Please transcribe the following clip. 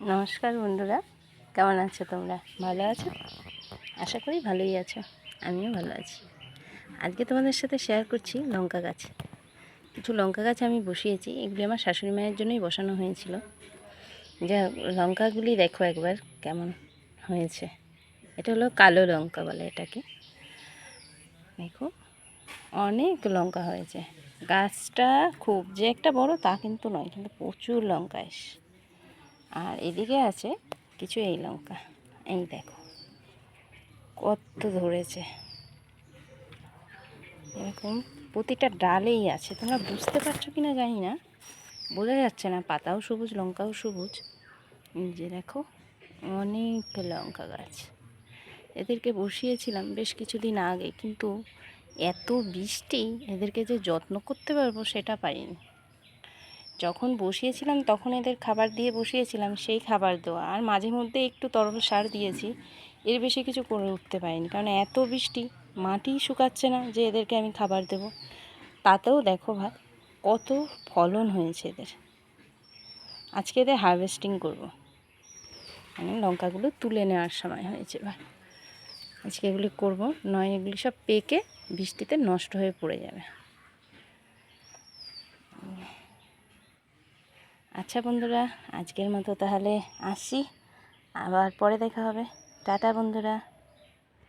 নমস্কার বন্ধুরা, কেমন আছো তোমরা? ভালো আছো? আশা করি ভালোই আছো। আমিও ভালো আছি। আজকে তোমাদের সাথে শেয়ার করছি লঙ্কা গাছ। কিছু লঙ্কা গাছ আমি বসিয়েছি। এগুলি আমার শাশুড়ি মায়ের জন্যই বসানো হয়েছিল। যা লঙ্কাগুলি দেখো একবার কেমন হয়েছে। এটা হলো কালো লঙ্কা বলে এটাকে। দেখো অনেক লঙ্কা হয়েছে। গাছটা খুব যে একটা বড় তা কিন্তু নয়, কিন্তু প্রচুর লঙ্কা এসে। আর এদিকে আছে কিছু এই লঙ্কা। এই দেখো কত ধরেছে, এরকম প্রতিটা ডালেই আছে। তোমরা বুঝতে পারছো কি না জানি না, বোঝা যাচ্ছে না। পাতাও সবুজ, লঙ্কাও সবুজ। যে দেখো অনেক লঙ্কা গাছ। এদেরকে বসিয়েছিলাম বেশ কিছুদিন আগে, কিন্তু এত বৃষ্টি, এদেরকে যে যত্ন করতে পারবো সেটা পারিনি। যখন বসিয়েছিলাম তখন এদের খাবার দিয়ে বসিয়েছিলাম, সেই খাবার দেওয়া, আর মাঝে মধ্যে একটু তরল সার দিয়েছি। এর বেশি কিছু করে উঠতে পারিনি, কারণ এত বৃষ্টি, মাটি শুকাচ্ছে না যে এদেরকে আমি খাবার দেব। তাতেও দেখো ভাই কত ফলন হয়েছে এদের। আজকে এদের হারভেস্টিং করব, মানে লঙ্কাগুলো তুলে নেওয়ার সময় হয়েছে। ভাই আজকে এগুলি করবো, নয় এগুলি সব পেকে বৃষ্টিতে নষ্ট হয়ে পড়ে যাবে। আচ্ছা বন্ধুরা, আজকের মতো তাহলে আসি, আবার পরে দেখা হবে। টাটা বন্ধুরা।